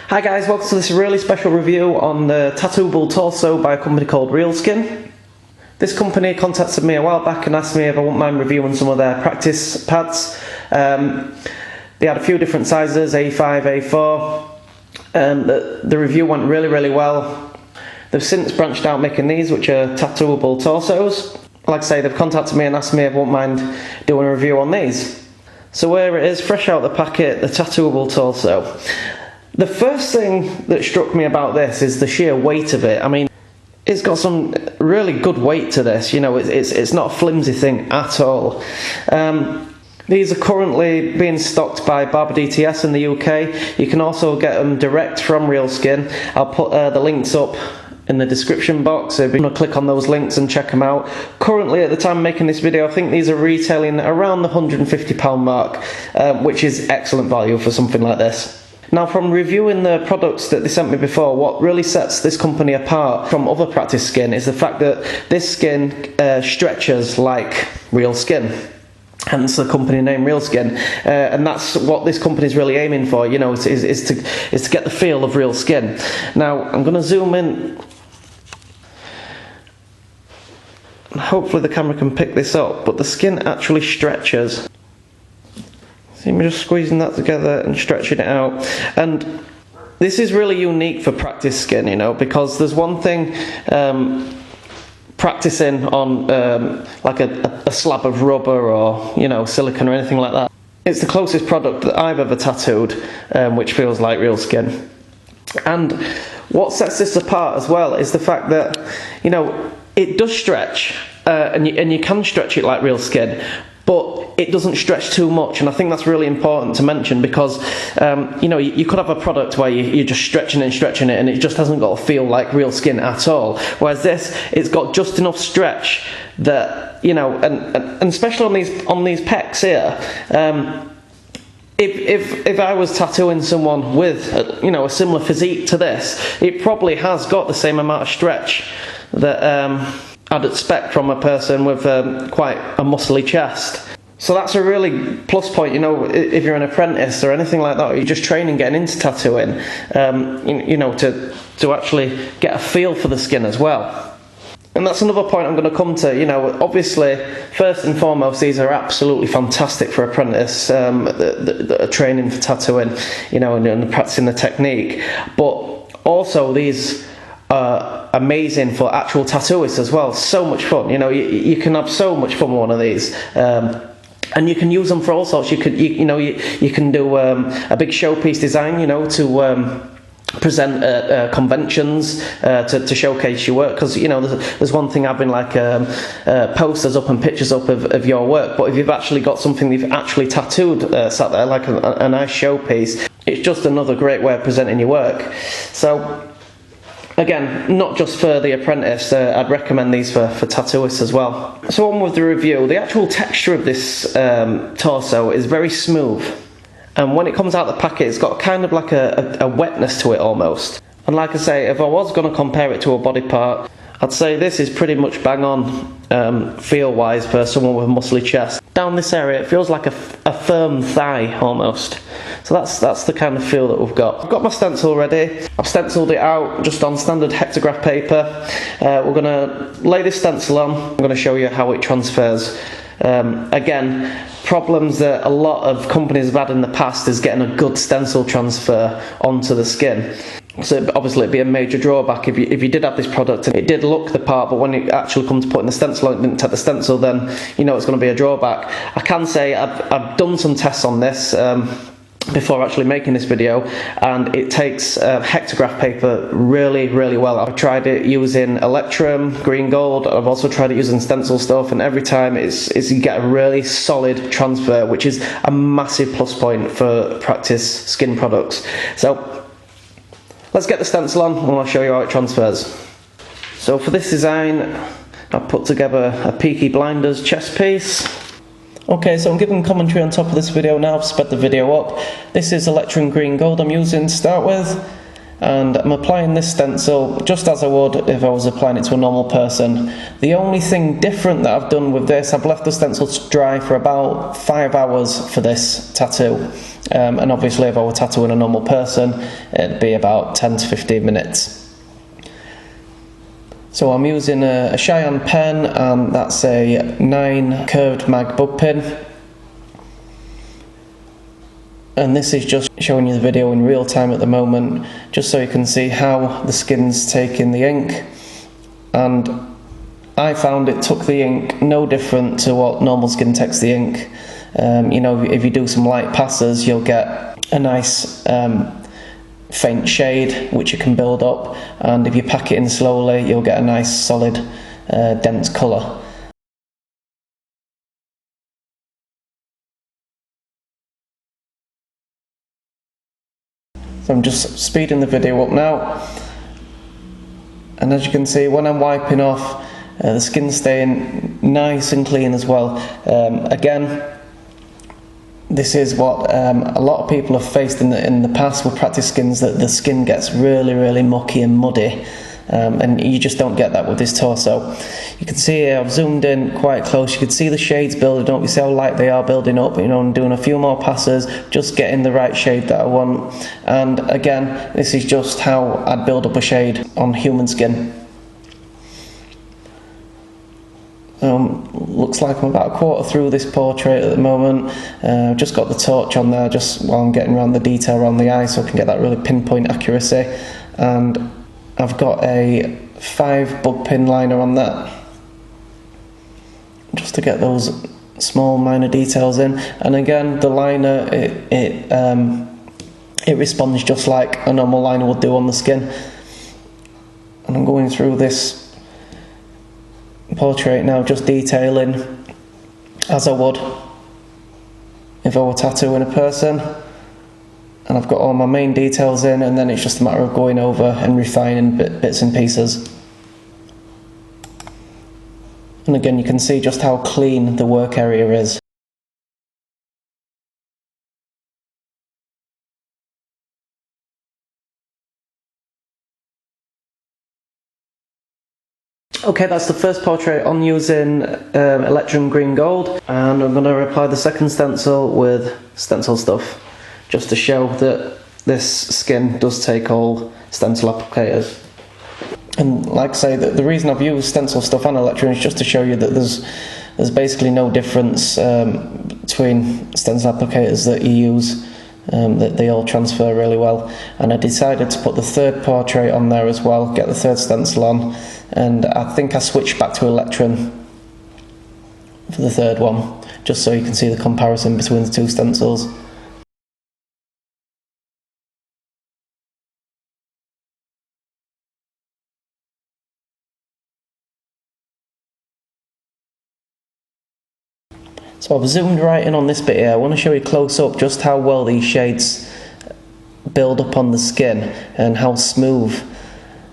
Hi guys, welcome to this really special review on the tattooable torso by a company called ReelSkin. This company contacted me a while back and asked me if I wouldn't mind reviewing some of their practice pads. They had a few different sizes, A5, A4. The review went really well. They've since branched out making these, which are tattooable torsos. Like I say, they've contacted me and asked me if I wouldn't mind doing a review on these. So here it is, fresh out the packet, the tattooable torso. The first thing that struck me about this is the sheer weight of it. I mean, it's got some really good weight to this, you know, it's not a flimsy thing at all. These are currently being stocked by Barber DTS in the UK. You can also get them direct from ReelSkin. I'll put the links up in the description box if you want to click on those links and check them out. Currently, at the time of making this video, I think these are retailing around the £150 mark, which is excellent value for something like this. Now, from reviewing the products that they sent me before, what really sets this company apart from other practice skin is the fact that this skin stretches like real skin. Hence the company name ReelSkin, and that's what this company is really aiming for, you know, is to get the feel of real skin. Now, I'm going to zoom in. Hopefully the camera can pick this up, but the skin actually stretches. See me just squeezing that together and stretching it out. And this is really unique for practice skin, you know, because there's one thing practicing on like a slab of rubber or, you know, silicone or anything like that. It's the closest product that I've ever tattooed, which feels like real skin. And what sets this apart as well is the fact that, you know, it does stretch, and you can stretch it like real skin, but it doesn't stretch too much, and I think that's really important to mention because, you know, you could have a product where you're just stretching it and stretching it and it just hasn't got to feel like real skin at all. Whereas this, it's got just enough stretch that, you know, and especially on these pecs here, if I was tattooing someone with, you know, a similar physique to this, it probably has got the same amount of stretch that I'd expect from a person with quite a muscly chest. So that's a really plus point, you know, if you're an apprentice or anything like that, or you're just training, getting into tattooing, you know, to actually get a feel for the skin as well. And that's another point I'm going to come to. You know, obviously, first and foremost, these are absolutely fantastic for apprentice that are training for tattooing, you know, and practicing the technique. But also these are amazing for actual tattooists as well. So much fun, you know. You can have so much fun with one of these. And you can use them for all sorts. You can do a big showpiece design, you know, to present at conventions to showcase your work. Because, you know, there's one thing having like posters up and pictures up of your work, but if you've actually got something you've actually tattooed sat there, like a nice showpiece, it's just another great way of presenting your work. So again, not just for the apprentice, I'd recommend these for tattooists as well. So on with the review. The actual texture of this torso is very smooth. And when it comes out the packet, it's got kind of like a wetness to it almost. And like I say, if I was going to compare it to a body part, I'd say this is pretty much bang on feel-wise for someone with a muscly chest. Down this area, it feels like a firm thigh almost. So that's the kind of feel that we've got. I've got my stencil ready. I've stenciled it out just on standard hectograph paper. We're going to lay this stencil on. I'm going to show you how it transfers. Again, problems that a lot of companies have had in the past is getting a good stencil transfer onto the skin. So obviously it'd be a major drawback if you did have this product and it did look the part, but when it actually comes to putting the stencil on, it didn't take the stencil, then you know it's going to be a drawback. I can say I've done some tests on this before actually making this video, and it takes hectograph paper really well. I've tried it using Electrum, green gold. I've also tried it using stencil stuff, and every time it's you get a really solid transfer, which is a massive plus point for practice skin products. So let's get the stencil on and I'll show you how it transfers. So for this design, I've put together a Peaky Blinders chest piece. Okay, so I'm giving commentary on top of this video now. I've sped the video up. This is Electrum Green Gold I'm using to start with. and I'm applying this stencil just as I would if I was applying it to a normal person. The only thing different that I've done with this, I've left the stencil to dry for about 5 hours for this tattoo, and obviously if I were tattooing a normal person it'd be about 10 to 15 minutes. So I'm using a Cheyenne pen, and that's a 9 curved mag bug pin. And this is just showing you the video in real time at the moment, just so you can see how the skin's taking the ink. And I found it took the ink no different to what normal skin takes the ink. You know, if you do some light passes, you'll get a nice faint shade which you can build up, and if you pack it in slowly, you'll get a nice solid dense colour. So I'm just speeding the video up now, and as you can see, when I'm wiping off, the skin's staying nice and clean as well. Again, this is what a lot of people have faced in the past with practice skins, that the skin gets really mucky and muddy, and you just don't get that with this torso. You can see here, I've zoomed in quite close, you can see the shades building up, you see how light they are building up, you know, and doing a few more passes, just getting the right shade that I want. And again, this is just how I'd build up a shade on human skin. Looks like I'm about a quarter through this portrait at the moment. I've just got the torch on there just while I'm getting around the detail around the eye, so I can get that really pinpoint accuracy. And I've got a 5 bug pin liner on that, just to get those small minor details in. And again, the liner, it responds just like a normal liner would do on the skin. And I'm going through this portrait now, just detailing as I would if I were tattooing a person. And I've got all my main details in, and then it's just a matter of going over and refining bits and pieces. And again, you can see just how clean the work area is. Okay, that's the first portrait on using Electrum Green Gold, and I'm going to apply the second stencil with stencil stuff, just to show that this skin does take all stencil applicators. And like I say, the reason I've used stencil stuff and Electrum is just to show you that there's basically no difference between stencil applicators that you use, that they all transfer really well. And I decided to put the third portrait on there as well, get the third stencil on, and I think I switched back to Electrum for the third one, just so you can see the comparison between the two stencils. So I've zoomed right in on this bit here. I want to show you close up just how well these shades build up on the skin, and how smooth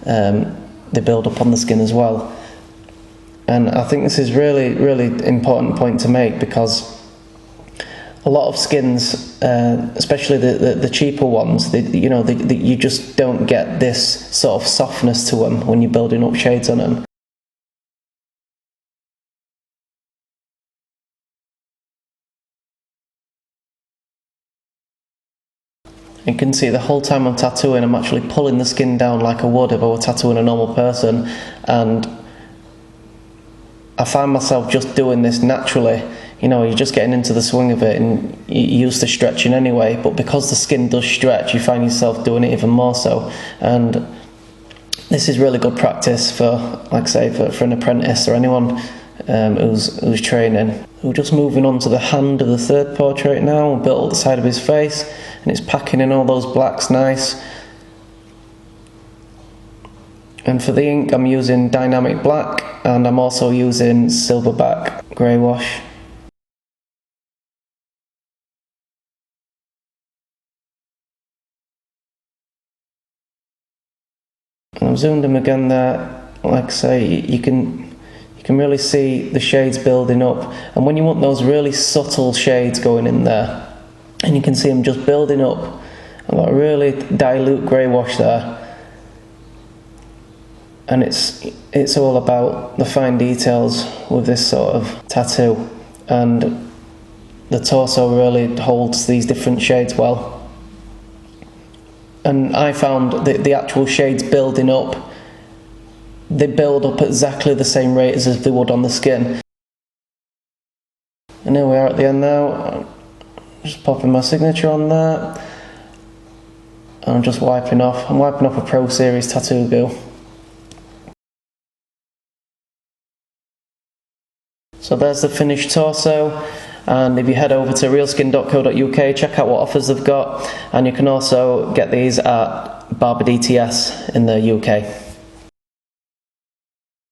they build up on the skin as well. And I think this is really important point to make, because a lot of skins, especially the cheaper ones, you just don't get this sort of softness to them when you're building up shades on them. You can see the whole time I'm tattooing, I'm actually pulling the skin down like I would if I were tattooing a normal person, and I find myself just doing this naturally. You know, you're just getting into the swing of it, and you're used to stretching anyway, but because the skin does stretch, you find yourself doing it even more so. And this is really good practice for, like I say, for an apprentice or anyone who's training. We're just moving on to the hand of the third portrait now. We'll build the side of his face, and it's packing in all those blacks nice. And for the ink, I'm using dynamic black, and I'm also using silverback grey wash. And I've zoomed in again there. Like I say, you can really see the shades building up, and when you want those really subtle shades going in there, and you can see them just building up, I've got a really dilute grey wash there. And it's all about the fine details with this sort of tattoo, and the torso really holds these different shades well. And I found that the actual shades building up, they build up at exactly the same rate as they would on the skin. And here we are at the end now. I'm just popping my signature on there, and I'm just wiping off. I'm wiping off a Pro Series tattoo goo. So there's the finished torso, and if you head over to reelskin.co.uk, check out what offers they've got, and you can also get these at Barber DTS in the UK.